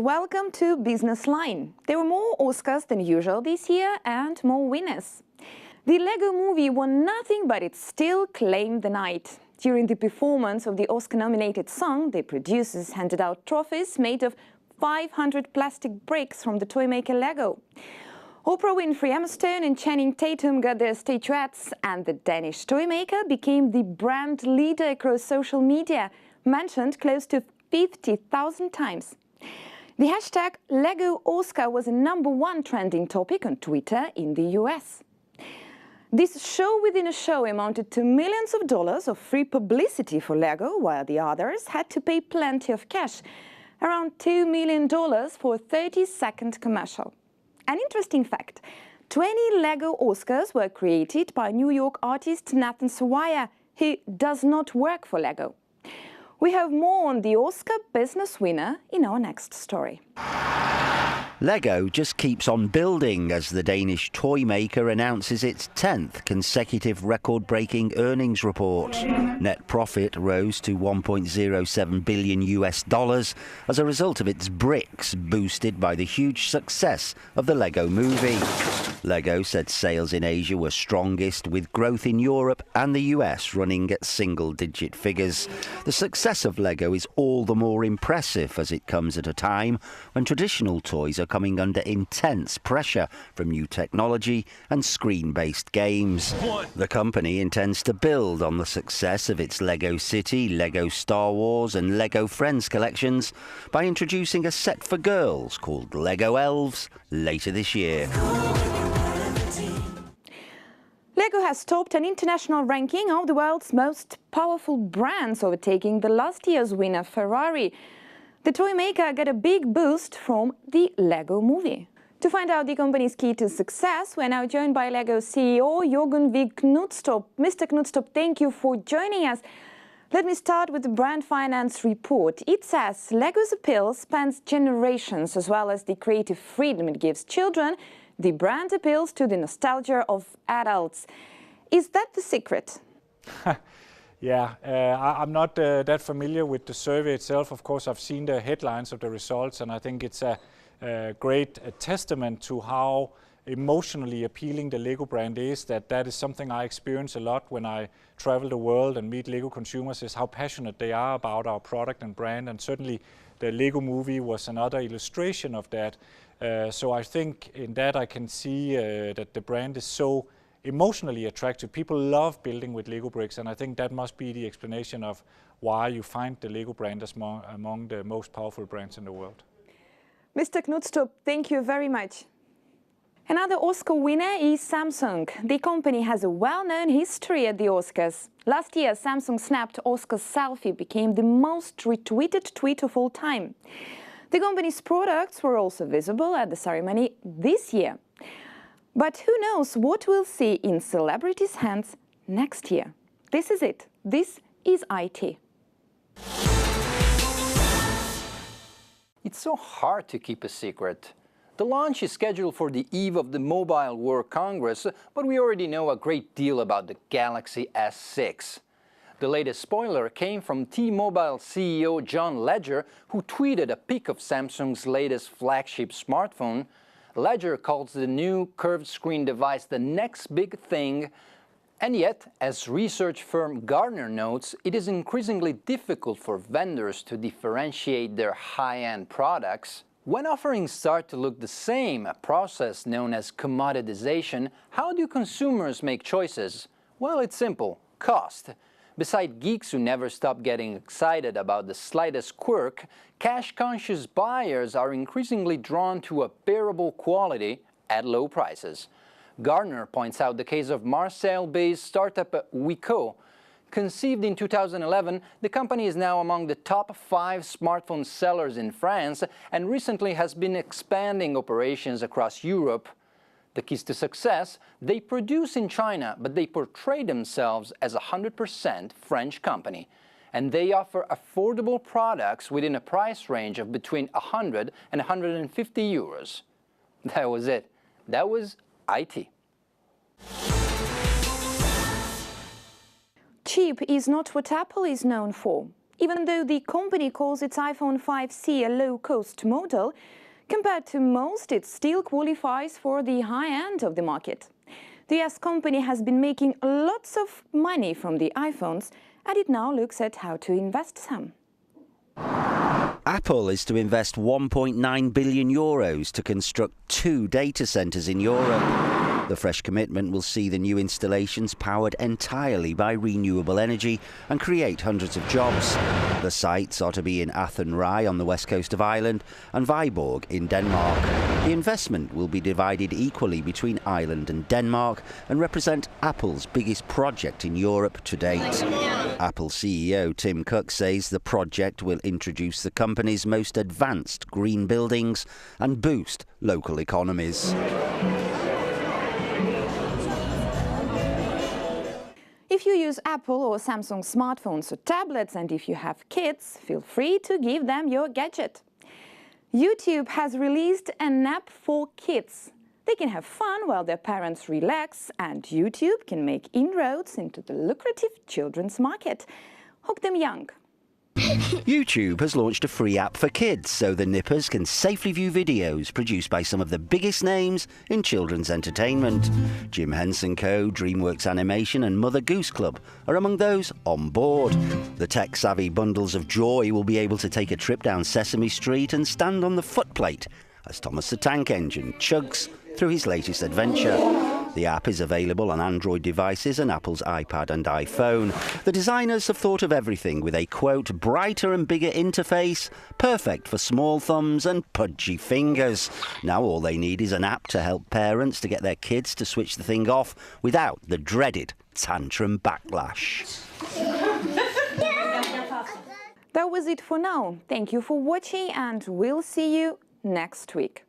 welcome to Business Line. There were more Oscars than usual this year and more winners. The Lego Movie won nothing, but it still claimed the night. During the performance of the Oscar-nominated song, the producers handed out trophies made of 500 plastic bricks from the toymaker Lego. Oprah Winfrey, Emma Stone and Channing Tatum got their statuettes, and the Danish toymaker became the brand leader across social media, mentioned close to 50,000 times. The hashtag #LegoOscar was a #1 trending topic on Twitter in the US. This show within a show amounted to millions of dollars of free publicity for Lego, while the others had to pay plenty of cash, around $2 million for a 30-second commercial. An interesting fact, 20 Lego Oscars were created by New York artist Nathan Sawaya, who does not work for Lego. We have more on the Oscar business winner in our next story. Lego just keeps on building as the Danish toy maker announces its 10th consecutive record-breaking earnings report. Net profit rose to $1.07 billion as a result of its bricks, boosted by the huge success of the Lego Movie. Lego said sales in Asia were strongest, with growth in Europe and the US running at single-digit figures. The success of Lego is all the more impressive as it comes at a time when traditional toys are coming under intense pressure from new technology and screen-based games. The company intends to build on the success of its Lego City, Lego Star Wars and Lego Friends collections by introducing a set for girls called Lego Elves later this year. Lego has topped an international ranking of the world's most powerful brands, overtaking the last year's winner Ferrari. The toy maker got a big boost from the Lego Movie. To find out the company's key to success, we're now joined by Lego CEO Jørgen V. Knudstrup. Mr. Knudstrup, thank you for joining us. Let me start with the brand finance report. It says Lego's appeal spans generations, as well as the creative freedom it gives children. The brand appeals to the nostalgia of adults. Is that the secret? Yeah, I'm not that familiar with the survey itself. Of course, I've seen the headlines of the results, and I think it's a great testament to how emotionally appealing the Lego brand is. That is something I experience a lot when I travel the world and meet Lego consumers, is how passionate they are about our product and brand, and certainly the Lego Movie was another illustration of that. So I think in that I can see that the brand is so emotionally attractive. People love building with Lego bricks, and I think that must be the explanation of why you find the Lego brand as among the most powerful brands in the world. Mr. Knudstrup, thank you very much. Another Oscar winner is Samsung. The company has a well-known history at the Oscars. Last year, Samsung snapped Oscar selfie became the most retweeted tweet of all time. The company's products were also visible at the ceremony this year. But who knows what we'll see in celebrities' hands next year? This is it. This is IT. It's so hard to keep a secret. The launch is scheduled for the eve of the Mobile World Congress, but we already know a great deal about the Galaxy S6. The latest spoiler came from T-Mobile CEO John Legere, who tweeted a pic of Samsung's latest flagship smartphone. Legere calls the new curved screen device the next big thing, and yet, as research firm Gartner notes, it is increasingly difficult for vendors to differentiate their high-end products. When offerings start to look the same, a process known as commoditization, how do consumers make choices? Well, it's simple: cost. Beside geeks who never stop getting excited about the slightest quirk, cash-conscious buyers are increasingly drawn to a bearable quality at low prices. Gartner points out the case of Marseille-based startup Wiko. Conceived in 2011, the company is now among the top 5 smartphone sellers in France and recently has been expanding operations across Europe. The keys to success: they produce in China, but they portray themselves as a 100% French company. And they offer affordable products within a price range of between 100 and 150 euros. That was it. That was IT. Cheap is not what Apple is known for. Even though the company calls its iPhone 5C a low-cost model, compared to most, it still qualifies for the high end of the market. The US company has been making lots of money from the iPhones, and it now looks at how to invest some. Apple is to invest 1.9 billion euros to construct 2 data centres in Europe. The fresh commitment will see the new installations powered entirely by renewable energy and create hundreds of jobs. The sites are to be in Athenry on the west coast of Ireland and Viborg in Denmark. The investment will be divided equally between Ireland and Denmark and represent Apple's biggest project in Europe to date. Apple CEO Tim Cook says the project will introduce the company's most advanced green buildings and boost local economies. If you use Apple or Samsung smartphones or tablets, and if you have kids, feel free to give them your gadget. YouTube has released an app for kids. They can have fun while their parents relax, and YouTube can make inroads into the lucrative children's market. Hook them young. YouTube has launched a free app for kids so the nippers can safely view videos produced by some of the biggest names in children's entertainment. Jim Henson Co., DreamWorks Animation and Mother Goose Club are among those on board. The tech-savvy bundles of joy will be able to take a trip down Sesame Street and stand on the footplate as Thomas the Tank Engine chugs through his latest adventure. The app is available on Android devices and Apple's iPad and iPhone. The designers have thought of everything with a, quote, brighter and bigger interface, perfect for small thumbs and pudgy fingers. Now all they need is an app to help parents to get their kids to switch the thing off without the dreaded tantrum backlash. That was it for now. Thank you for watching, and we'll see you next week.